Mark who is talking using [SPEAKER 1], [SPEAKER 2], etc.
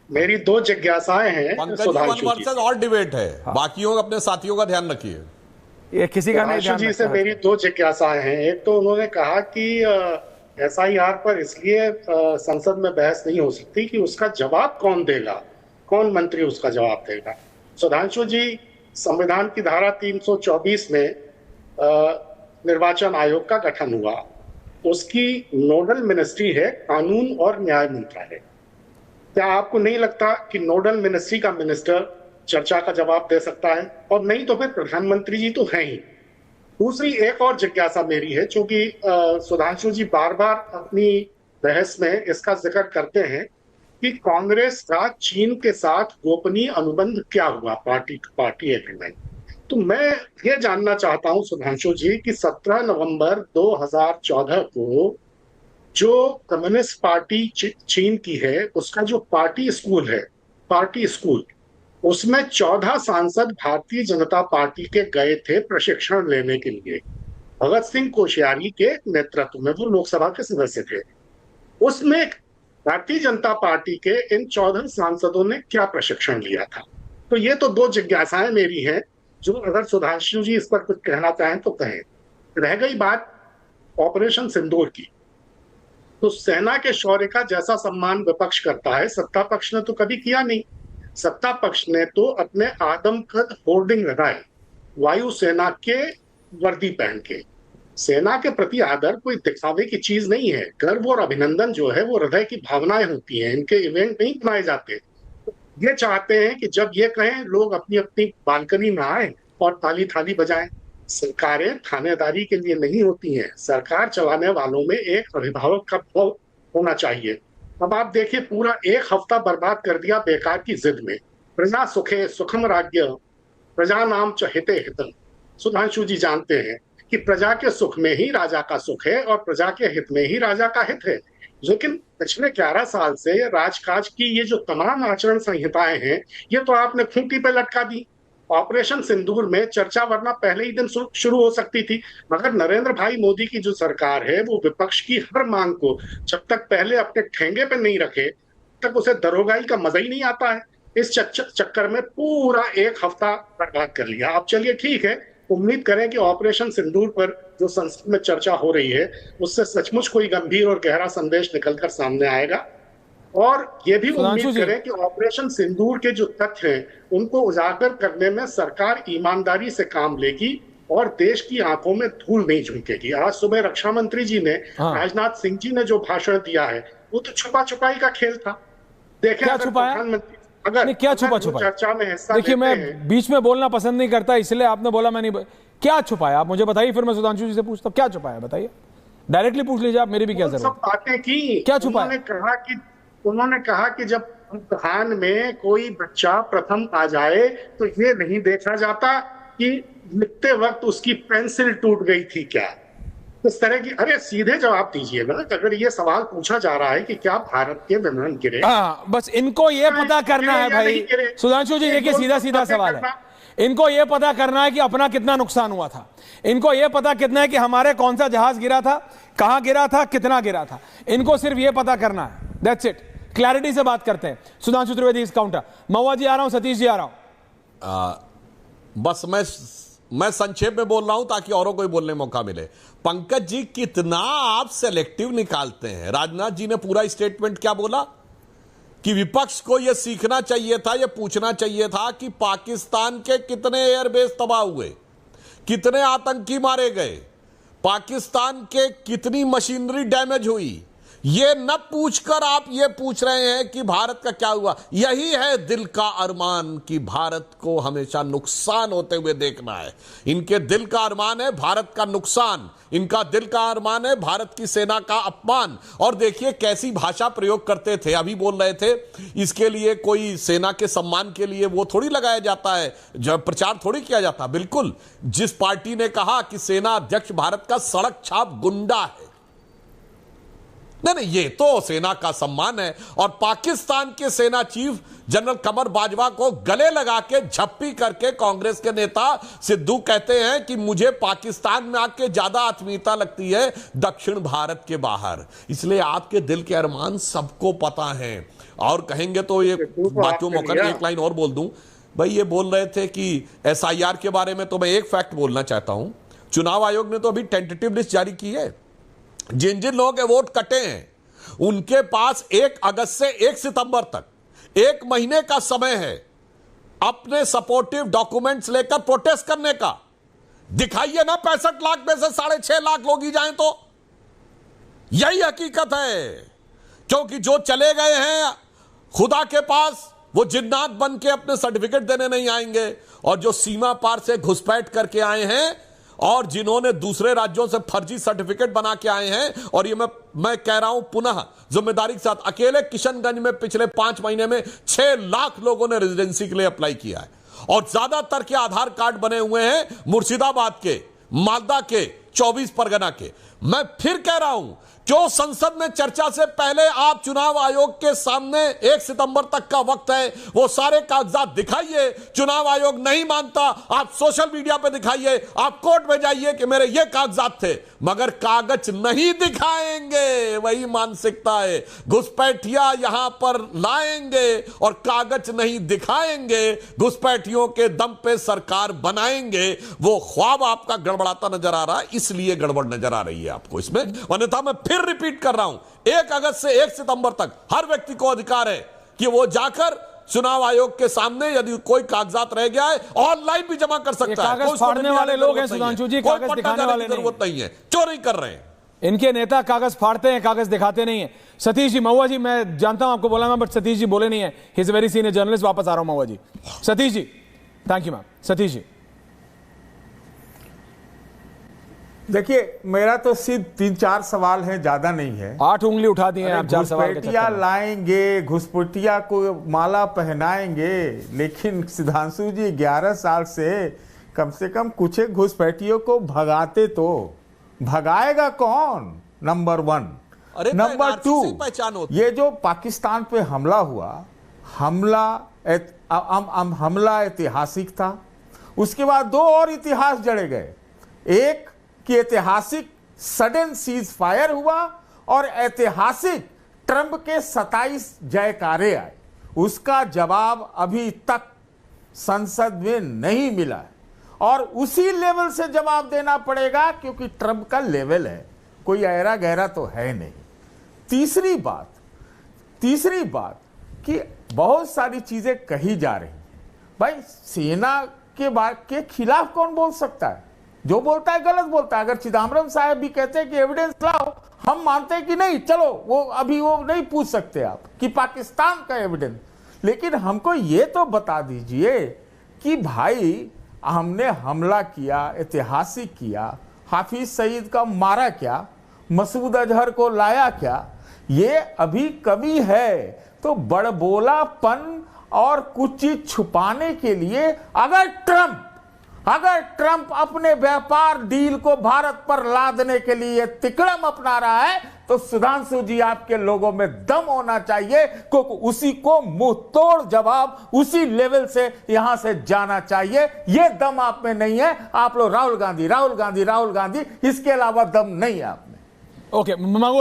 [SPEAKER 1] मेरी दो जिज्ञासाएं हैं
[SPEAKER 2] पंकज जी, वन
[SPEAKER 1] सुधांशु जी
[SPEAKER 2] वर्सेस
[SPEAKER 1] से।
[SPEAKER 2] और डिबेट है। बाकियों अपने साथियों का ध्यान रखिए।
[SPEAKER 3] ये किसी का नहीं
[SPEAKER 1] सुधांशु
[SPEAKER 3] ध्यान
[SPEAKER 1] जी से
[SPEAKER 3] रखता
[SPEAKER 1] मेरी
[SPEAKER 3] आजकल।
[SPEAKER 1] दो जिज्ञासाएं हैं। एक तो उन्होंने कहा कि एसआईआर पर इसलिए संसद में बहस नहीं हो सकती कि उसका जवाब कौन देगा, कौन मंत्री उसका जवाब देगा। सुधांशु जी, संविधान की धारा 324 में निर्वाचन आयोग का गठन हुआ, उसकी नोडल मिनिस्ट्री है कानून और न्याय मंत्रालय। क्या आपको नहीं लगता कि नोडल मिनिस्ट्री का मिनिस्टर चर्चा का जवाब दे सकता है? और नहीं तो फिर प्रधानमंत्री जी तो हैं ही। दूसरी एक और जिज्ञासा मेरी है, क्योंकि सुधांशु जी बार बार अपनी बहस में इसका जिक्र करते हैं कि कांग्रेस का चीन के साथ गोपनीय अनुबंध क्या हुआ, पार्टी पार्टी एग्रीमेंट। तो मैं ये जानना चाहता हूं सुधांशु जी कि 17 नवंबर 2014 को जो कम्युनिस्ट पार्टी चीन की है, उसका जो पार्टी स्कूल है, पार्टी स्कूल, उसमें 14 सांसद भारतीय जनता पार्टी के गए थे प्रशिक्षण लेने के लिए। भगत सिंह कोश्यारी के नेतृत्व में वो लोकसभा के सदस्य थे। उसमें भारतीय जनता पार्टी के इन 14 सांसदों ने क्या प्रशिक्षण लिया था? तो ये तो दो जिज्ञासाएं मेरी हैं, जो अगर सुधांशु जी इस पर कुछ कहना चाहें तो कहें। रह गई बात ऑपरेशन सिंदूर की, तो सेना के शौर्य का जैसा सम्मान विपक्ष करता है, सत्ता पक्ष ने तो कभी किया नहीं। सत्ता पक्ष ने तो अपने आदमकद होर्डिंग लगाए वायुसेना के वर्दी पहन के। सेना के प्रति आदर कोई दिखावे की चीज नहीं है। गर्व और अभिनंदन जो है वो हृदय की भावनाएं होती हैं, इनके इवेंट नहीं बनाए जाते। ये चाहते हैं कि जब ये कहें लोग अपनी अपनी बालकनी में आए और ताली थाली बजाएं। सरकारें थानेदारी के लिए नहीं होती हैं, सरकार चलाने वालों में एक अभिभावक का भाव होना चाहिए। अब आप देखिए, पूरा एक हफ्ता बर्बाद कर दिया बेकार की जिद में। प्रजा सुखे सुखम राज्य प्रजा नाम च हिते हितम। सुधांशु जी जानते हैं कि प्रजा के सुख में ही राजा का सुख है और प्रजा के हित में ही राजा का हित है। लेकिन पिछले 11 साल से राजकाज की ये जो तमाम आचरण संहिताएं हैं, ये तो आपने खूंटी पे लटका दी। ऑपरेशन सिंदूर में चर्चा वरना पहले ही दिन शुरू हो सकती थी, मगर नरेंद्र भाई मोदी की जो सरकार है वो विपक्ष की हर मांग को जब तक पहले अपने ठेंगे पे नहीं रखे तक उसे दरोगाई का मजा ही नहीं आता है। इस चक्कर में पूरा एक हफ्ता बर्बाद कर लिया। अब चलिए ठीक है, उम्मीद करें कि ऑपरेशन सिंदूर पर जो संसद में चर्चा हो रही है उससे सचमुच कोई गंभीर और गहरा संदेश निकलकर सामने आएगा। और ये भी उम्मीद करें कि ऑपरेशन सिंदूर के जो तथ्य हैं उनको उजागर करने में सरकार ईमानदारी से काम लेगी और देश की आंखों में धूल नहीं झोंकेगी। आज सुबह रक्षा मंत्री जी ने, राजनाथ सिंह जी ने जो भाषण दिया है वो तो छुपा छुपाई का खेल था। देखें,
[SPEAKER 3] क्या छुपाया?
[SPEAKER 1] प्रधानमंत्री अगर
[SPEAKER 3] क्या छुपा छुपाया
[SPEAKER 1] चर्चा में हिस्सा
[SPEAKER 3] देखिए, मैं बीच में बोलना पसंद नहीं करता, इसलिए आपने बोला मैं नहीं। क्या छुपाया आप मुझे बताइए, फिर मैं सुधांशु जी से पूछता हूं क्या छुपाया, बताइए। डायरेक्टली पूछ लीजिए आप, मेरी भी क्या जरूरत।
[SPEAKER 1] सब बातें की,
[SPEAKER 3] क्या छुपाया?
[SPEAKER 1] उन्होंने कहा कि जब इम्तिहान में कोई बच्चा प्रथम आ जाए तो ये नहीं देखा जाता कि लिखते वक्त उसकी पेंसिल टूट गई थी क्या। इस तरह की, अरे सीधे जवाब दीजिए ना। अगर ये सवाल पूछा जा रहा है कि क्या भारत के विमान गिरे,
[SPEAKER 3] बस इनको ये पता करना है भाई सुधांशु जी। देखिए, सीधा सीधा सवाल है, इनको ये पता करना है कि अपना कितना नुकसान हुआ था। इनको ये पता कितना है कि हमारे कौन सा जहाज गिरा था, कहां गिरा था, कितना गिरा था। इनको सिर्फ ये पता करना है, दैट्स इट। क्लैरिटी से बात करते हैं। सुधांशु त्रिवेदी इस काउंटर, महुआ जी आ रहा हूं, सतीश जी आ रहा हूं।
[SPEAKER 2] बस मैं संक्षेप में बोल रहा हूं ताकि औरों को भी बोलने मौका मिले। पंकज जी, कितना आप सेलेक्टिव निकालते हैं। राजनाथ जी ने पूरा स्टेटमेंट क्या बोला कि विपक्ष को यह सीखना चाहिए था, यह पूछना चाहिए था कि पाकिस्तान के कितने एयरबेस तबाह हुए, कितने आतंकी मारे गए, पाकिस्तान के कितनी मशीनरी डैमेज हुई। ये न पूछकर आप ये पूछ रहे हैं कि भारत का क्या हुआ। यही है दिल का अरमान कि भारत को हमेशा नुकसान होते हुए देखना है। इनके दिल का अरमान है भारत का नुकसान, इनका दिल का अरमान है भारत की सेना का अपमान। और देखिए कैसी भाषा प्रयोग करते थे, अभी बोल रहे थे इसके लिए कोई सेना के सम्मान के लिए वो थोड़ी लगाया जाता है, जब प्रचार थोड़ी किया जाता। बिल्कुल, जिस पार्टी ने कहा कि सेना अध्यक्ष भारत का सड़क छाप गुंडा है, नहीं, ये तो सेना का सम्मान है। और पाकिस्तान के सेना चीफ जनरल कमर बाजवा को गले लगा के झप्पी करके कांग्रेस के नेता सिद्धू कहते हैं कि मुझे पाकिस्तान में आके ज्यादा आत्मीयता लगती है दक्षिण भारत के बाहर। इसलिए आपके दिल के अरमान सबको पता है। और कहेंगे तो ये बातों मौका नहीं, एक लाइन और बोल दूं भाई। ये बोल रहे थे कि एसआईआर के बारे में, तो मैं एक फैक्ट बोलना चाहता हूं। चुनाव आयोग ने तो अभी टेंटेटिव लिस्ट जारी की है। जिन जिन लोगों के वोट कटे हैं उनके पास 1 अगस्त से 1 सितंबर तक 1 महीने का समय है अपने सपोर्टिव डॉक्यूमेंट्स लेकर प्रोटेस्ट करने का। दिखाइए ना 65 लाख में से 6.5 लाख लोग ही जाएं तो। यही हकीकत है, क्योंकि जो चले गए हैं खुदा के पास वो जिन्नात बन के अपने सर्टिफिकेट देने नहीं आएंगे, और जो सीमा पार से घुसपैठ करके आए हैं और जिन्होंने दूसरे राज्यों से फर्जी सर्टिफिकेट बना के आए हैं, और ये मैं कह रहा हूं पुनः जिम्मेदारी के साथ, अकेले किशनगंज में पिछले 5 महीने में 6 लाख लोगों ने रेजिडेंसी के लिए अप्लाई किया है, और ज्यादातर के आधार कार्ड बने हुए हैं मुर्शिदाबाद के, मालदा के, 24 परगना के। मैं फिर कह रहा हूं, क्यों संसद में चर्चा से पहले आप चुनाव आयोग के सामने 1 सितंबर तक का वक्त है, वो सारे कागजात दिखाइए। चुनाव आयोग नहीं मानता, आप सोशल मीडिया पे दिखाइए, आप कोर्ट में जाइए कि मेरे ये कागजात थे, मगर कागज नहीं दिखाएंगे। वही मानसिकता है, घुसपैठिया यहां पर लाएंगे और कागज नहीं दिखाएंगे, घुसपैठियों के दम पे सरकार बनाएंगे। वो ख्वाब आपका गड़बड़ाता नजर आ रहा है, इसलिए गड़बड़ नजर आ रही है आपको इसमें। अन्यथा मैं फिर रिपीट कर रहा हूं, 1 अगस्त से 1 सितंबर तक हर व्यक्ति को अधिकार है कि वो जाकर चुनाव आयोग के सामने यदि कोई कागजात रह गया है ऑनलाइन भी जमा कर सकता है।
[SPEAKER 3] कागज फाड़ने वाले लोग हैं सुधांशु जी, कागज दिखाने वाले
[SPEAKER 2] जरूरत नहीं है, चोरी कर रहे हैं।
[SPEAKER 3] इनके नेता कागज फाड़ते हैं, कागज दिखाते नहीं है। सतीश जी, महुआ जी, मैं जानता हूं आपको बोला मैं, बट सतीश जी बोले नहीं है। He is very senior journalist. वापस आ रहा हूं महुआ जी। Satish ji, thank you ma'am. Satish ji,
[SPEAKER 4] देखिए, मेरा तो सिर्फ 3-4 सवाल है, ज्यादा नहीं है।
[SPEAKER 3] 8 उंगली उठा दी हैं आप 4 सवाल के
[SPEAKER 4] घुसपैठिया लाएंगे, घुसपैठिया को माला पहनाएंगे, लेकिन सुधांशु जी 11 साल से कम कुछ एक घुसपैठियों को भगाते तो। भगाएगा कौन? नंबर 1। नंबर 2, ये जो पाकिस्तान पे हमला हुआ, हमला ऐतिहासिक था। उसके बाद 2 और इतिहास जड़े गए। एक कि ऐतिहासिक सडन सीज फायर हुआ, और ऐतिहासिक ट्रंप के 27 जयकारे आए। उसका जवाब अभी तक संसद में नहीं मिला है, और उसी लेवल से जवाब देना पड़ेगा, क्योंकि ट्रंप का लेवल है, कोई ऐरा गहरा तो है नहीं। तीसरी बात कि बहुत सारी चीजें कही जा रही हैं। भाई, सेना के खिलाफ कौन बोल सकता है? जो बोलता है गलत बोलता है। अगर चिदम्बरम साहब भी कहते हैं कि एविडेंस लाओ, हम मानते हैं कि नहीं, चलो वो अभी वो नहीं पूछ सकते आप कि पाकिस्तान का एविडेंस, लेकिन हमको ये तो बता दीजिए कि भाई हमने हमला किया, ऐतिहासिक किया, हाफिज सईद का मारा क्या, मसूद अजहर को लाया क्या, ये अभी कभी है। तो बड़बोलापन और कुछ चीज छुपाने के लिए अगर ट्रंप अपने व्यापार डील को भारत पर लादने के लिए तिकड़म अपना रहा है, तो सुधांशु जी आपके लोगों में दम होना चाहिए, क्योंकि उसी को मुंह तोड़ जवाब उसी लेवल से यहां से जाना चाहिए। ये दम आप में नहीं है। आप लोग राहुल गांधी, इसके अलावा दम नहीं है आप में।
[SPEAKER 3] ओके।